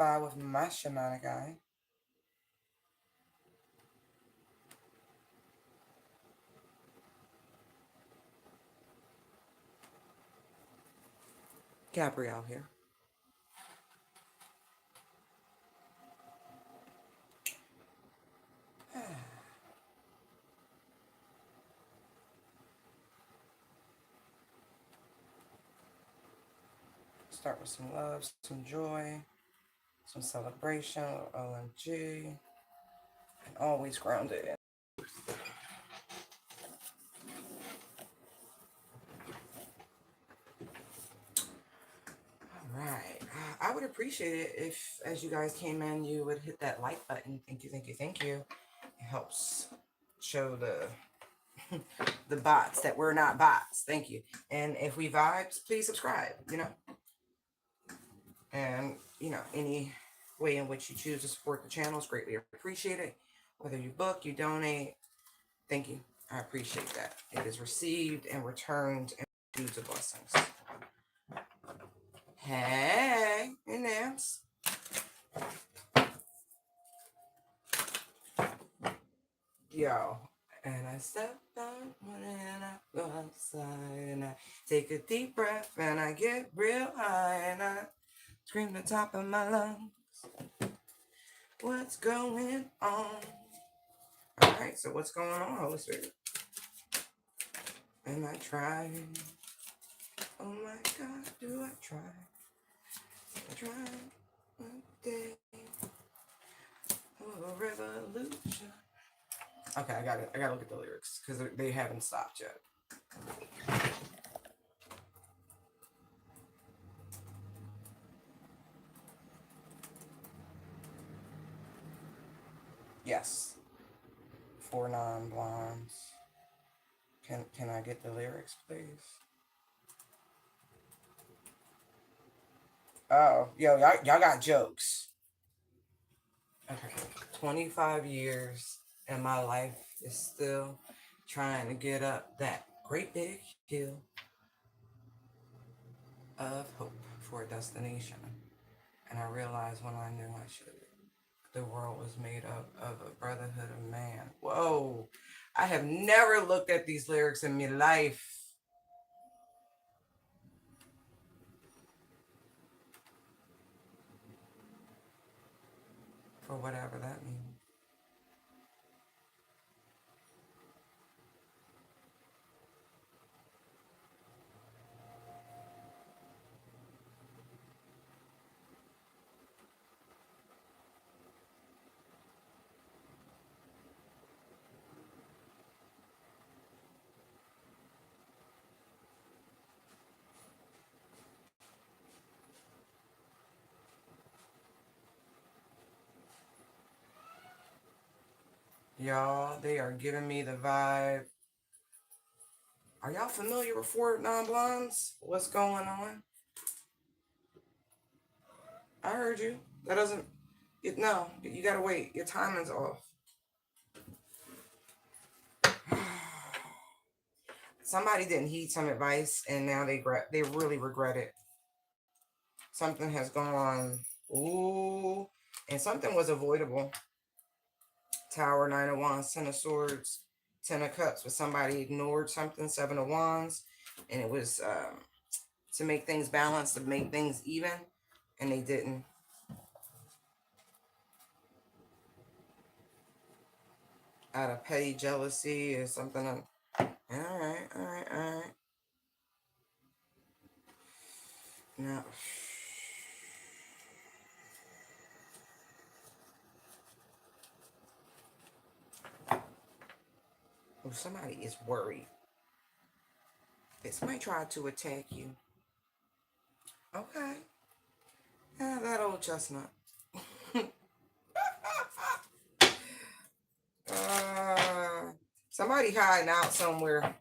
espy with my shamanic eye. Gabrielle here. Start with some love, some joy, some celebration, OMG, and always grounded in. All right. I would appreciate it if, as you guys came in, you would hit that like button. Thank you, thank you, thank you. It helps show the bots that we're not bots. Thank you. And if we vibes, please subscribe, And, any way in which you choose to support the channel is greatly appreciated. Whether you book, you donate, thank you. I appreciate that. It is received and returned and dudes of blessings. Hey, Nance. Yo. And I step out and I go outside and I take a deep breath and I get real high and I scream the top of my lungs. What's going on? All right, so what's going on, Holy Spirit? And I try. Oh my God, do I try? I try one day. Oh, a revolution. Okay, I gotta look at the lyrics because they haven't stopped yet. Yes. 4 non-blondes. Can I get the lyrics, please? Oh, yo, y'all got jokes. Okay. 25 years and my life is still trying to get up that great big hill of hope for a destination. And I realized when I knew I should, the world was made up of a brotherhood of man. Whoa. I have never looked at these lyrics in my life. For whatever that means. Y'all, they are giving me the vibe. Are y'all familiar with 4 non-blondes? What's going on? I heard you. That doesn't... No, you gotta wait. Your timing's off. Somebody didn't heed some advice, and now they really regret it. Something has gone. Ooh. And something was avoidable. Tower, 9 of Wands, 10 of Swords, 10 of Cups, but somebody ignored something, 7 of Wands, and it was to make things balanced, to make things even, and they didn't. Out of petty jealousy or something. All right. Now, oh, somebody is worried. Somebody tried to attack you. Okay. That old chestnut. Somebody hiding out somewhere.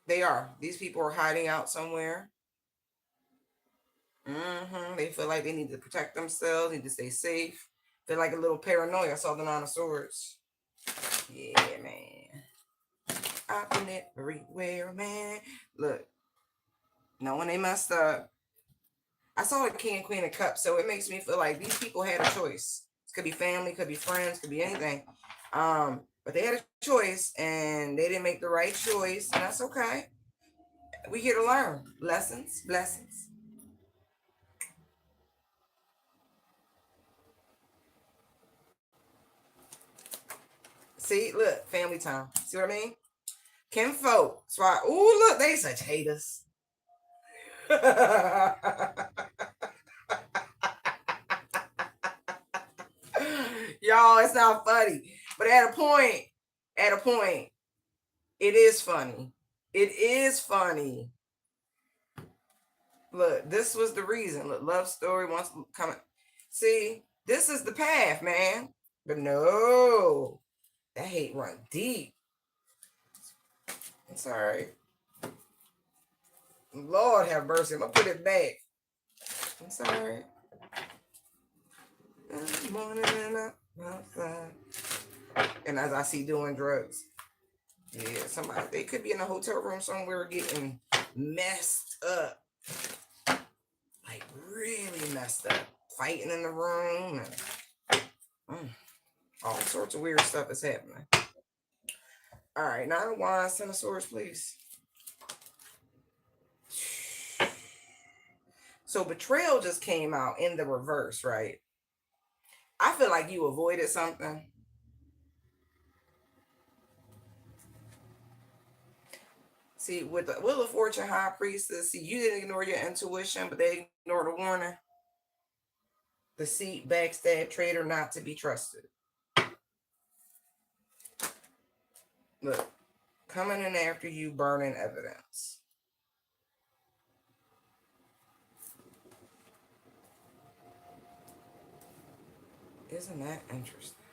They are. These people are hiding out somewhere. They feel like they need to protect themselves, need to stay safe. They're like a little paranoia. I saw the 9 of Swords. Yeah, man. I've been everywhere, man. Look, knowing they messed up, I saw the King and Queen of Cups, so it makes me feel like these people had a choice. It could be family, could be friends, could be anything. But they had a choice and they didn't make the right choice, and that's okay. We here to learn lessons, blessings. See, look, family time. See what I mean? Kim folk. So ooh, look, they such haters. Y'all, it's not funny. But at a point, it is funny. It is funny. Look, this was the reason. Look, love story wants to come. See, this is the path, man. But no, that hate run deep. It's all right. Lord have mercy. I'm gonna put it back. It's all right. Morning outside. And as I see doing drugs. Yeah, somebody they could be in a hotel room somewhere getting messed up. Like really messed up. Fighting in the room and all sorts of weird stuff is happening. All right, Nine of Wands, Ten of Swords, please. So betrayal just came out in the reverse, right? I feel like you avoided something. See, with the Wheel of Fortune High Priestess, see, you didn't ignore your intuition, but they ignored the warning. Deceit, backstab, traitor, not to be trusted. Look, coming in after you, burning evidence. Isn't that interesting?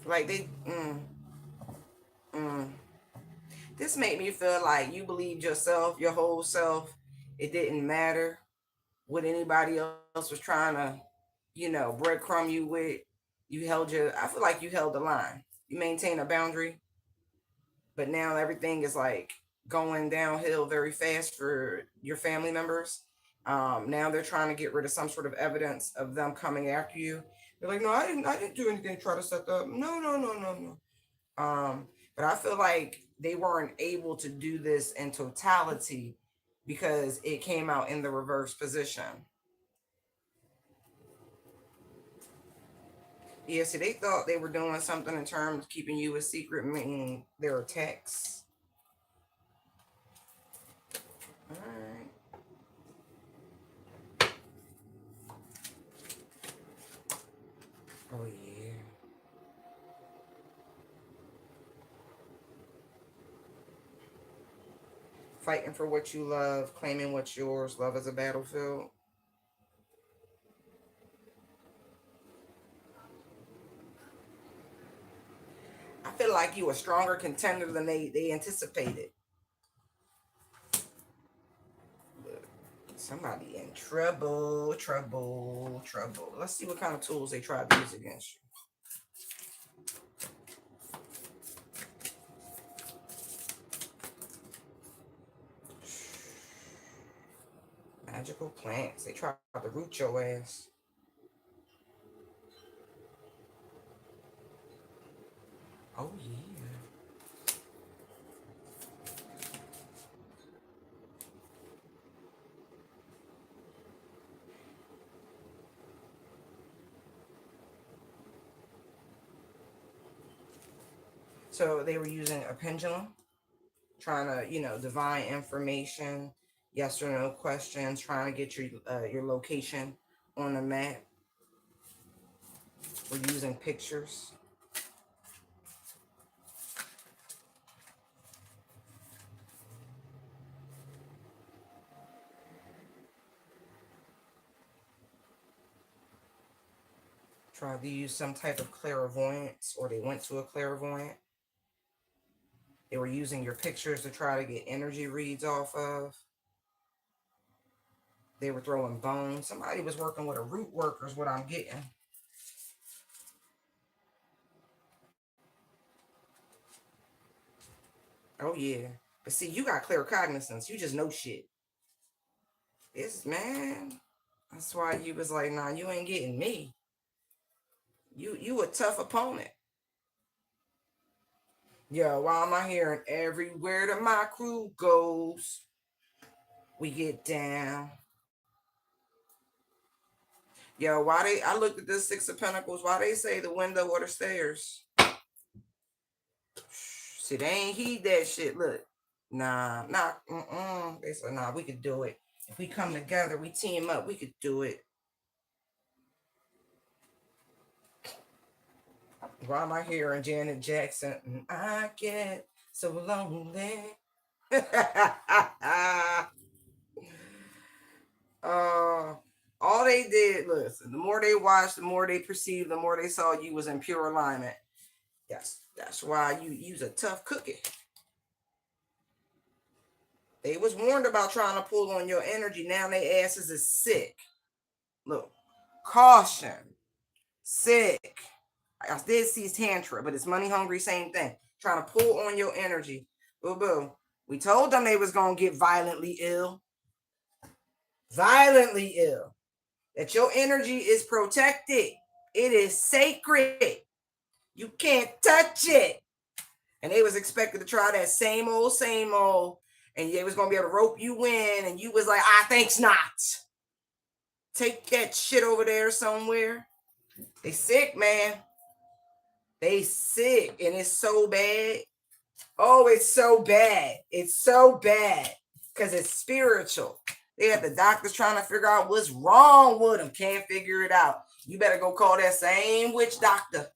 Like they, mm. This made me feel like you believed yourself, your whole self. It didn't matter what anybody else was trying to, breadcrumb you with. You held I feel like you held the line. You maintained a boundary, but now everything is like going downhill very fast for your family members. Now they're trying to get rid of some sort of evidence of them coming after you. They're like, no, I didn't do anything to try to set that up. No, no, no, no, no. But I feel like they weren't able to do this in totality because it came out in the reverse position. Yeah, see, they thought they were doing something in terms of keeping you a secret, meaning their attacks. All right. Oh, yeah. Fighting for what you love, claiming what's yours, love is a battlefield. I feel like you a stronger contender than they anticipated. But somebody in trouble, trouble, trouble. Let's see what kind of tools they try to use against you. Magical plants. They try to root your ass. Oh yeah. So they were using a pendulum, trying to, divine information, yes or no questions, trying to get your location on the map. We're using pictures. Tried to use some type of clairvoyance, or they went to a clairvoyant. They were using your pictures to try to get energy reads off of. They were throwing bones. Somebody was working with a root worker, is what I'm getting. Oh, yeah. But see, you got clear cognizance. You just know shit. It's, man. That's why you was like, nah, you ain't getting me. You a tough opponent. Yo, why am I hearing everywhere that my crew goes, we get down? Yo, why they, I looked at this Six of Pentacles, why they say the window or the stairs? See, they ain't heed that shit. Look. Nah, They said, nah, we could do it. If we come together, we team up, we could do it. Why am I hearing Janet Jackson? I get so lonely. All they did, listen, the more they watched, the more they perceived, the more they saw you was in pure alignment. That's why you's a tough cookie. They was warned about trying to pull on your energy. Now they asses is sick. Look, caution, sick. I did see Tantra, but it's money hungry, same thing. Trying to pull on your energy. Boo boo. We told them they was gonna get violently ill. Violently ill. That your energy is protected. It is sacred. You can't touch it. And they was expected to try that same old, and they was gonna be able to rope you in, and you was like, thanks not. Take that shit over there somewhere. They sick, man. They sick, and it's so bad. Oh, it's so bad. It's so bad because it's spiritual. They have the doctors trying to figure out what's wrong with them. Can't figure it out. You better go call that same witch doctor.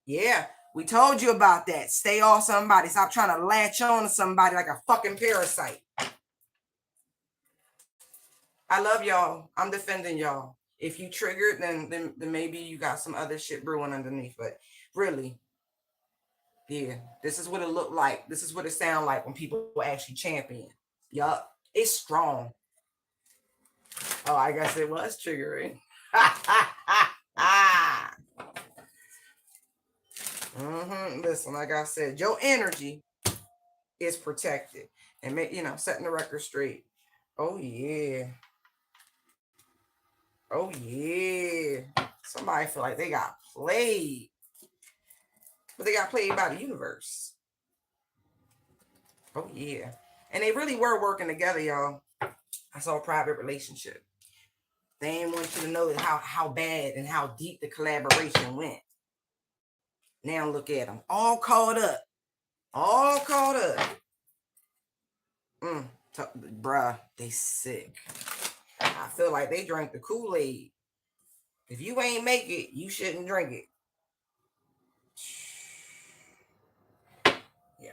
Yeah, we told you about that. Stay off somebody. Stop trying to latch on to somebody like a fucking parasite. I love y'all. I'm defending y'all. If you triggered, then maybe you got some other shit brewing underneath. But really, yeah, this is what it looked like. This is what it sound like when people actually champion. Yup, it's strong. Oh, I guess it was triggering. Listen, like I said, your energy is protected, and setting the record straight. Oh yeah. Oh yeah. Somebody feel like they got played, but they got played by the universe. Oh yeah. And they really were working together, y'all. I saw a private relationship. They didn't want you to know how bad and how deep the collaboration went. Now look at them, all caught up. All caught up. Bruh, they sick. I feel like they drank the Kool-Aid. If you ain't make it, you shouldn't drink it. Yeah.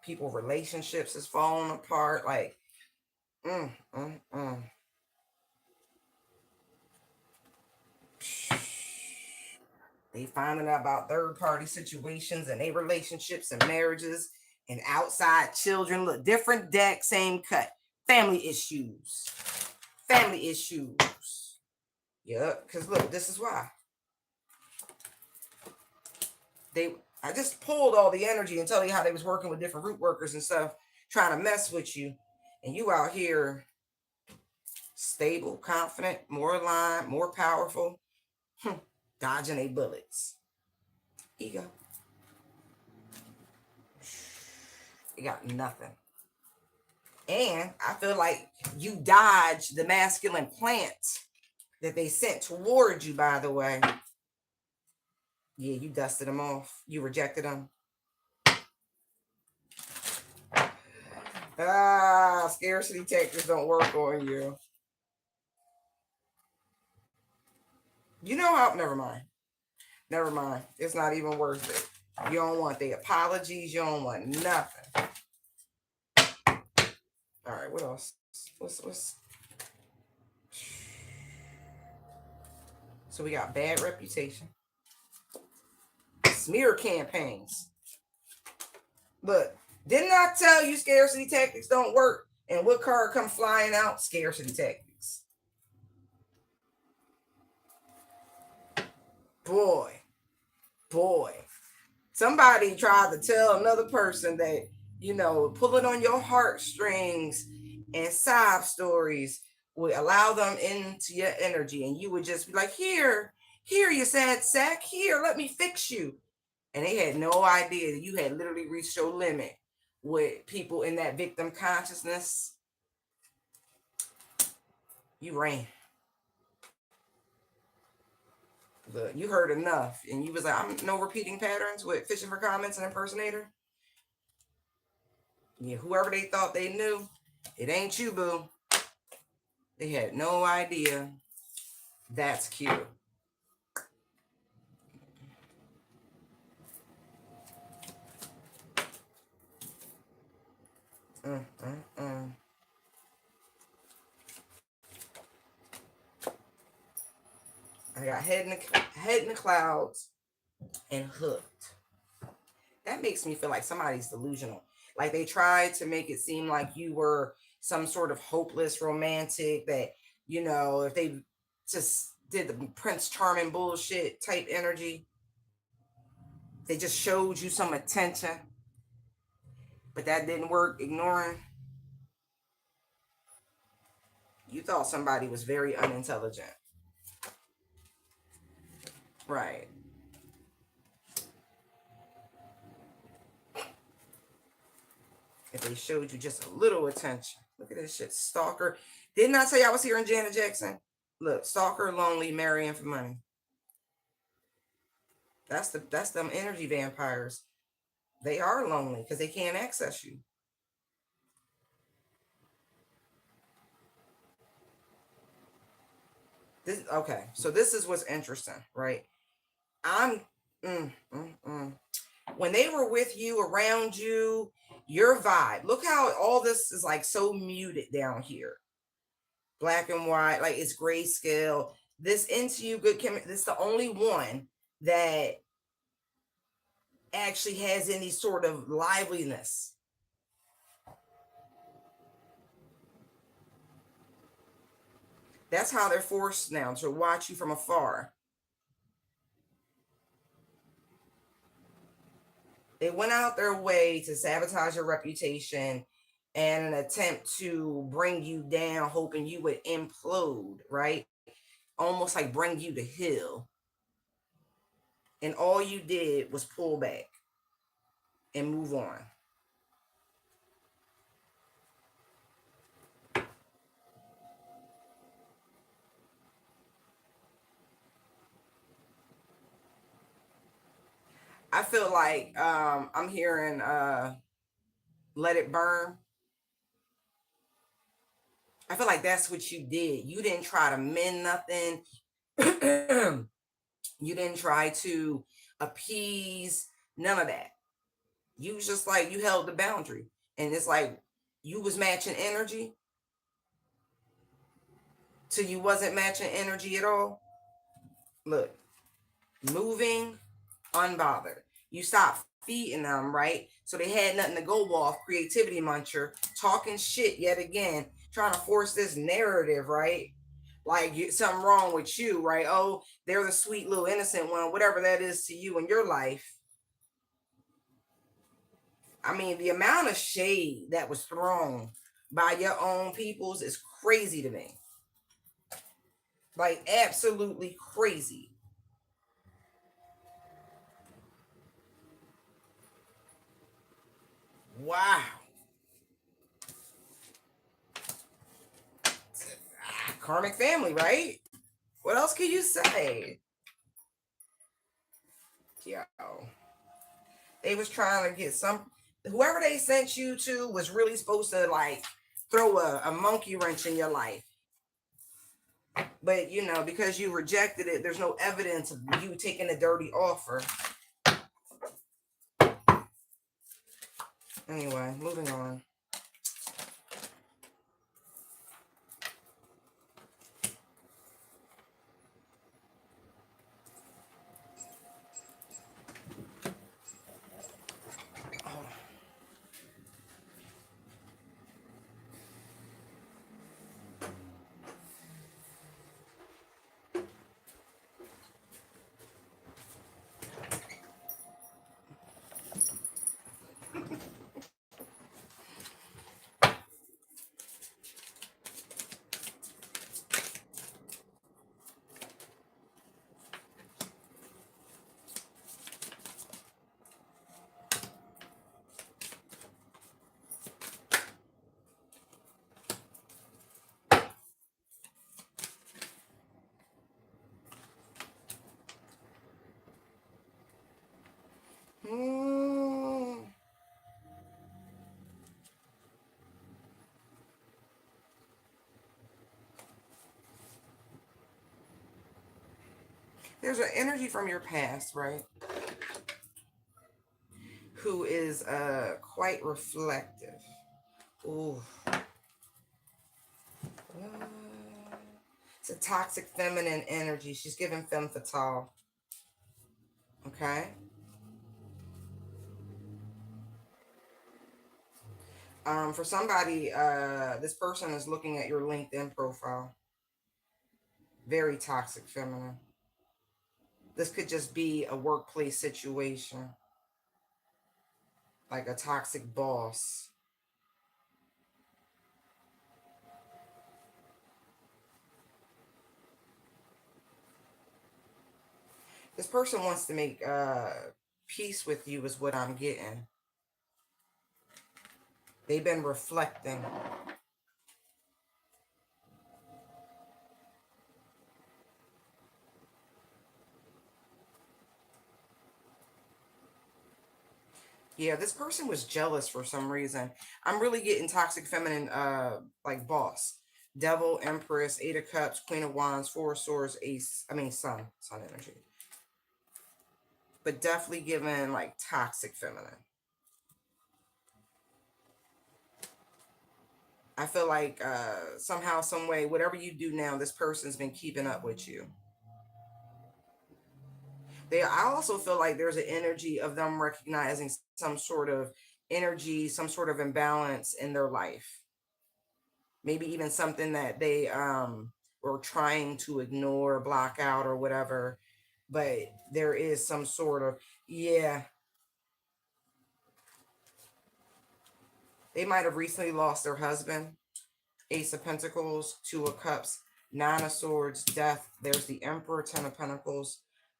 People relationships is falling apart. Like, They finding out about third-party situations and their relationships and marriages and outside children. Look, different deck, same cut. Family issues. Family issues. Yep, because look, this is why. I just pulled all the energy and tell you how they was working with different root workers and stuff, trying to mess with you. And you out here stable, confident, more aligned, more powerful, dodging a bullets. Ego. You got nothing. And I feel like you dodged the masculine plant that they sent towards you, by the way. Yeah, you dusted them off. You rejected them. Scarcity takers don't work on you. You know how? Never mind. Never mind. It's not even worth it. You don't want the apologies. You don't want nothing. All right, what else? What's So we got bad reputation. Smear campaigns. Look, didn't I tell you scarcity tactics don't work? And what card come flying out? Scarcity tactics. Boy. Somebody tried to tell another person that, pulling on your heartstrings and sob stories would allow them into your energy, and you would just be like, here, you sad sack, here, let me fix you. And they had no idea that you had literally reached your limit with people in that victim consciousness. You ran. Look, you heard enough, and you was like, I'm no repeating patterns with fishing for comments and impersonator. Yeah, whoever they thought they knew, it ain't you, boo. They had no idea. That's cute. I got head in the clouds and hooked. That makes me feel like somebody's delusional. Like they tried to make it seem like you were some sort of hopeless romantic that, you know, if they just did the Prince Charming bullshit type energy, they just showed you some attention, but that didn't work. Ignoring. You thought somebody was very unintelligent. Right. If they showed you just a little attention. Look at this shit. Stalker. Didn't I tell you I was hearing Janet Jackson? Look, stalker, lonely, marrying for money. That's them energy vampires. They are lonely because they can't access you. Okay, so this is what's interesting, right? When they were with you, around you, your vibe. Look how all this is like so muted down here. Black and white, like it's grayscale. This into you, good chemistry. This is the only one that actually has any sort of liveliness. That's how they're forced now to watch you from afar. They went out their way to sabotage your reputation and an attempt to bring you down, hoping you would implode, right? Almost like bring you to heel. And all you did was pull back and move on. I feel like I'm hearing let it burn. I feel like that's what you did. You didn't try to mend nothing. You didn't try to appease, none of that. You was just like, you held the boundary. And it's like you was matching energy till you wasn't matching energy at all. Look, moving, unbothered. You stopped feeding them, right? So they had nothing to go off. Creativity muncher, talking shit yet again, trying to force this narrative, right? Like something wrong with you, right? Oh, they're the sweet little innocent one, whatever that is to you in your life. I mean, the amount of shade that was thrown by your own peoples is crazy to me. Like, absolutely crazy. Wow. Karmic family, right? What else can you say? Yo. They was trying to get whoever they sent you to was really supposed to like throw a monkey wrench in your life. But you know, because you rejected it, there's no evidence of you taking a dirty offer. Anyway, moving on. There's an energy from your past, right? Who is quite reflective. Ooh. It's a toxic feminine energy. She's giving femme fatale. Okay. For somebody, this person is looking at your LinkedIn profile. Very toxic feminine. This could just be a workplace situation, like a toxic boss. This person wants to make peace with you, is what I'm getting. They've been reflecting. Yeah, this person was jealous for some reason. I'm really getting toxic feminine, like boss. Devil, Empress, Eight of Cups, Queen of Wands, Four of Swords, Ace. I mean, Sun energy. But definitely given like toxic feminine. I feel like somehow, some way, whatever you do now, this person's been keeping up with you. I also feel like there's an energy of them recognizing some sort of energy, some sort of imbalance in their life. Maybe even something that they were trying to ignore, block out, or whatever. But there is some sort of, yeah, they might have recently lost their husband. Ace of Pentacles, Two of Cups, Nine of Swords, Death. There's the Emperor, Ten of Pentacles,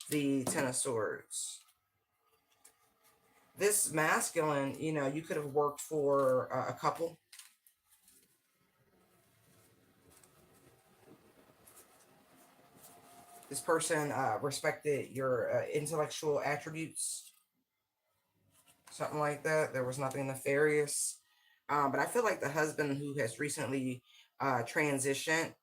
the Ten of Swords. This masculine, you could have worked for a couple. This person respected your intellectual attributes, something like that. There was nothing nefarious. But I feel like the husband who has recently transitioned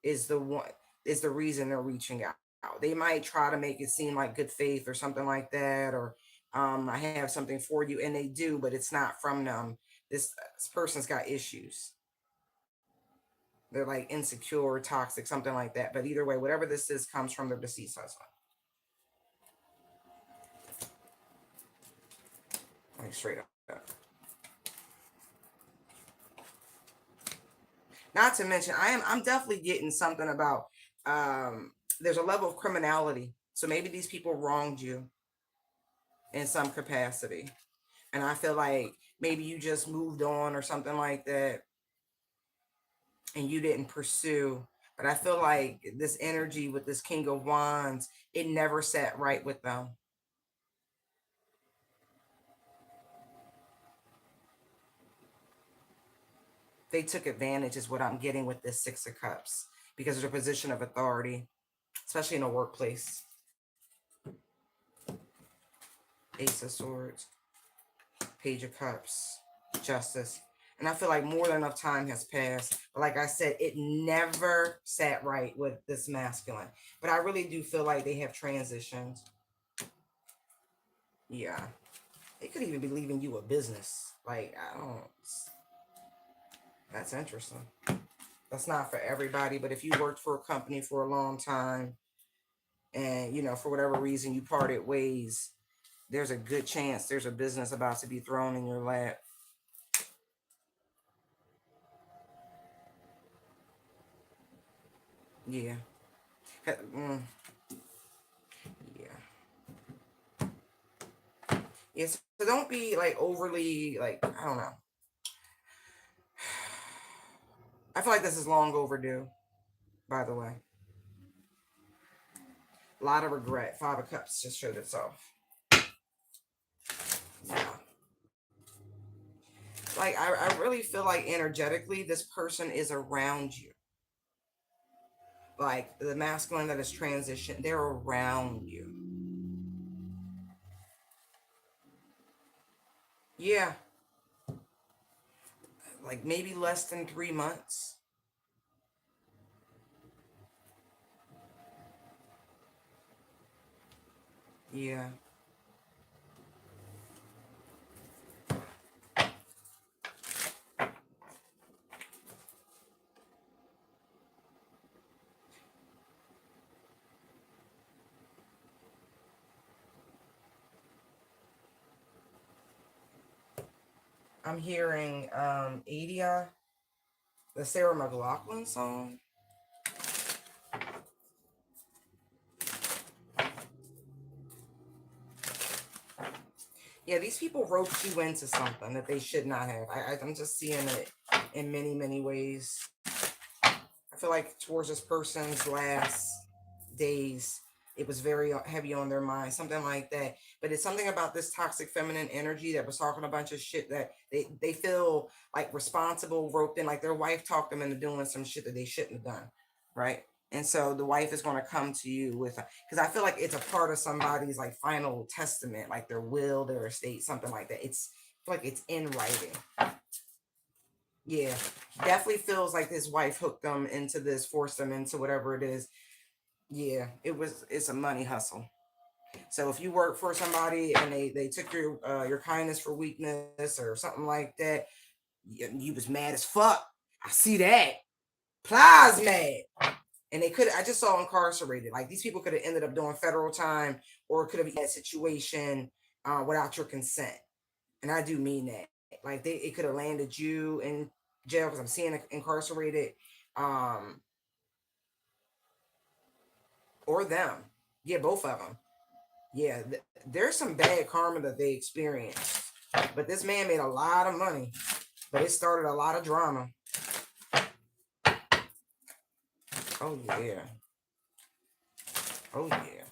is the one is the reason they're reaching out. They might try to make it seem like good faith or something like that, or I have something for you, and they do, but it's not from them. This person's got issues. They're like insecure, toxic, something like that. But either way, whatever this is comes from their deceased husband. Like straight up. Not to mention, I'm definitely getting something about there's a level of criminality. So maybe these people wronged you in some capacity. And I feel like maybe you just moved on or something like that and you didn't pursue. But I feel like this energy with this King of Wands, it never sat right with them. They took advantage, is what I'm getting with this Six of Cups, because of their position of authority, especially in a workplace. Ace of Swords, Page of Cups, Justice. And I feel like more than enough time has passed. But like I said, it never sat right with this masculine. But I really do feel like they have transitioned. Yeah. They could even be leaving you a business. Like, I don't. That's interesting. That's not for everybody. But if you worked for a company for a long time and, for whatever reason you parted ways, there's a good chance there's a business about to be thrown in your lap. Yeah. Mm, yeah. Yes. So don't be like overly like, I don't know. I feel like this is long overdue, by the way. A lot of regret. Five of Cups just showed itself. Yeah. Like I really feel like energetically this person is around you. Like the masculine that is transitioned, they're around you. Yeah. Like maybe less than 3 months. Yeah. I'm hearing Adia, the Sarah McLachlan song. Yeah, these people roped you into something that they should not have. I'm just seeing it in many, many ways. I feel like towards this person's last days, it was very heavy on their mind, something like that. But it's something about this toxic feminine energy that was talking a bunch of shit that they feel like responsible, roped in, like their wife talked them into doing some shit that they shouldn't have done, right? And so the wife is going to come to you with, because I feel like it's a part of somebody's like final testament, like their will, their estate, something like that. I feel like it's in writing. Yeah, definitely feels like his wife hooked them into this, forced them into whatever it is. Yeah, it's a money hustle. So if you work for somebody and they took your kindness for weakness or something like that, you was mad as fuck. I see that. Plies mad. And they could, I just saw incarcerated. Like these people could have ended up doing federal time or could have been in that situation without your consent. And I do mean that. Like it could have landed you in jail because I'm seeing incarcerated, um, or them. Yeah, both of them. Yeah, there's some bad karma that they experienced. But this man made a lot of money, but it started a lot of drama. Oh yeah. Oh yeah.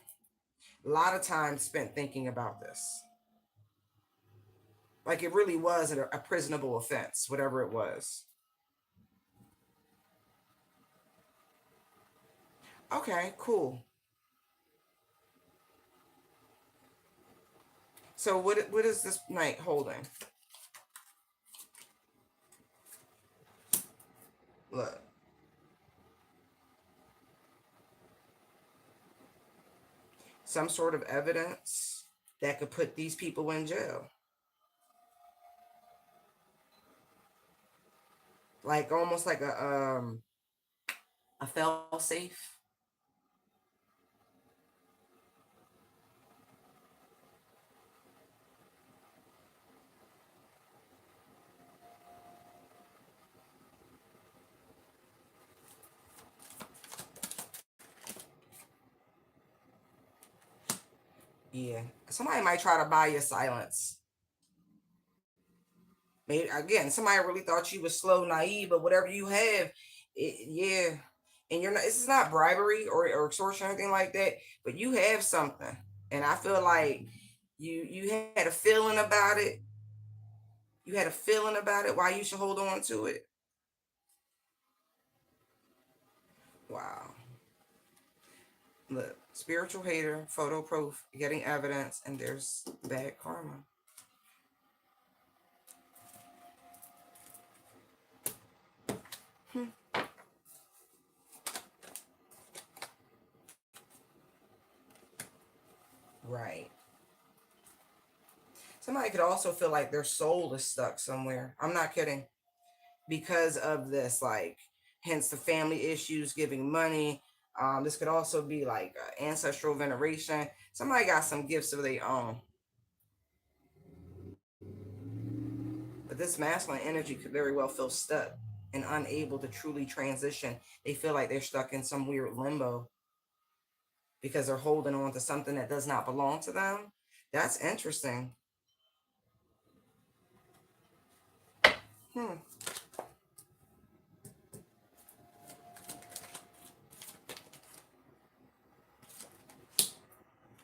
A lot of time spent thinking about this. Like it really was a prisonable offense, whatever it was. Okay, cool. So what is this night holding? Look, some sort of evidence that could put these people in jail. Like almost like a fail safe. Yeah. Somebody might try to buy your silence. Maybe again, somebody really thought you was slow, naive, but whatever you have, yeah. And you're not. This is not bribery or extortion or anything like that. But you have something, and I feel like you had a feeling about it. You had a feeling about it. Why you should hold on to it? Wow. Look, spiritual hater, photo proof, getting evidence, and there's bad karma. Hmm. Right. Somebody could also feel like their soul is stuck somewhere. I'm not kidding. Because of this, like, hence the family issues, giving money. This could also be like ancestral veneration. Somebody got some gifts of their own. But this masculine energy could very well feel stuck and unable to truly transition. They feel like they're stuck in some weird limbo because they're holding on to something that does not belong to them. That's interesting. Hmm.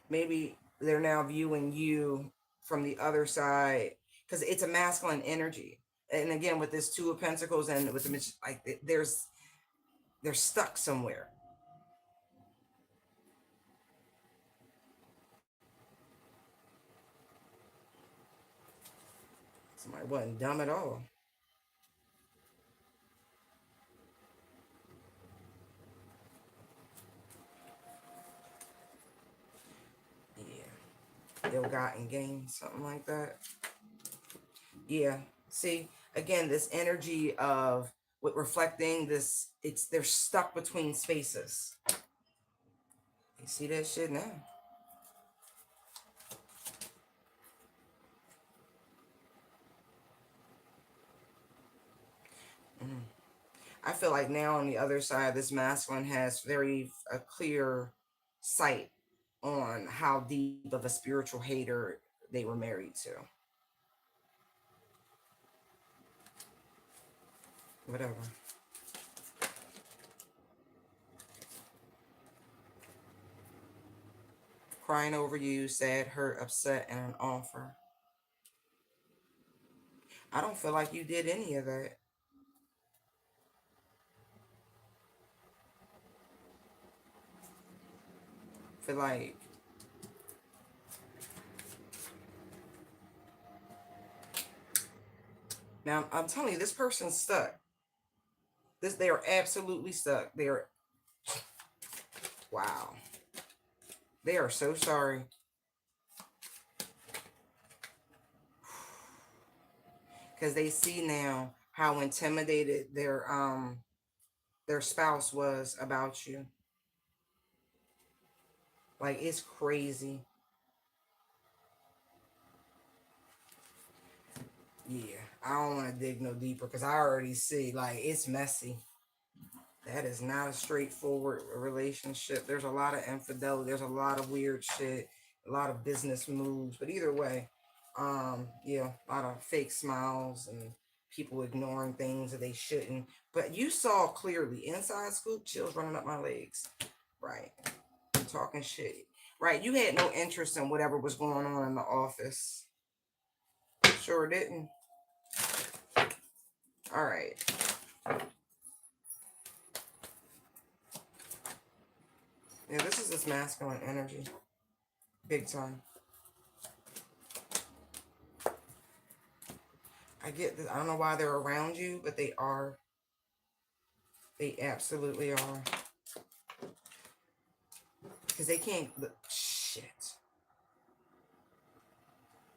Maybe they're now viewing you from the other side because it's a masculine energy. And again, with this Two of Pentacles and with the like, they're stuck somewhere. Somebody wasn't dumb at all. Yeah. ill-gotten gain, something like that. Yeah. See, again, this energy of with reflecting this, they're stuck between spaces. You see that shit now? I feel like now on the other side, this masculine has a clear sight on how deep of a spiritual hater they were married to. Whatever. Crying over you, sad, hurt, upset, and an offer. I don't feel like you did any of that. I feel like now I'm telling you, this person's stuck. They are absolutely stuck. They're wow. They are so sorry. Because they see now how intimidated their spouse was about you. Like, it's crazy. Yeah, I don't want to dig no deeper because I already see, like, it's messy. That is not a straightforward relationship. There's a lot of infidelity. There's a lot of weird shit. A lot of business moves. But either way, yeah, a lot of fake smiles and people ignoring things that they shouldn't. But you saw clearly, inside scoop, chills running up my legs. Right. I'm talking shit. Right. You had no interest in whatever was going on in the office. Sure didn't. All right. Yeah, this is this masculine energy. Big time. I get this. I don't know why they're around you, but they are. They absolutely are. Because they can't. Shit.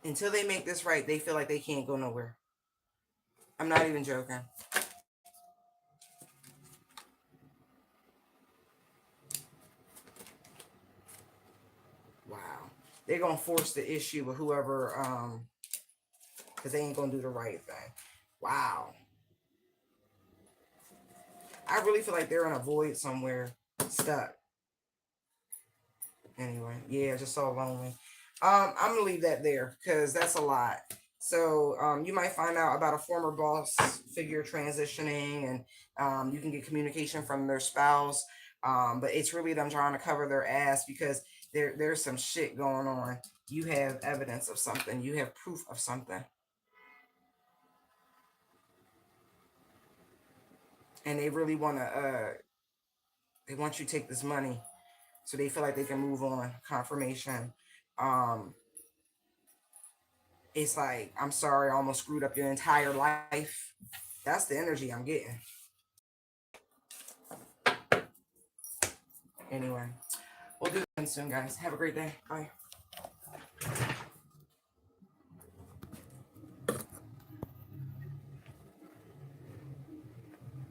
Until they make this right, they feel like they can't go nowhere. I'm not even joking. Wow. They're going to force the issue with whoever, because they ain't going to do the right thing. Wow. I really feel like they're in a void somewhere, stuck. Anyway, yeah, just so lonely. I'm gonna leave that there because that's a lot. So you might find out about a former boss figure transitioning, and you can get communication from their spouse. But it's really them trying to cover their ass because there's some shit going on. You have evidence of something. You have proof of something, and they really want to. They want you to take this money, so they feel like they can move on. Confirmation. Um, it's like, I'm sorry, I almost screwed up your entire life. That's the energy I'm getting. Anyway, we'll do it soon, guys. Have a great day. Bye.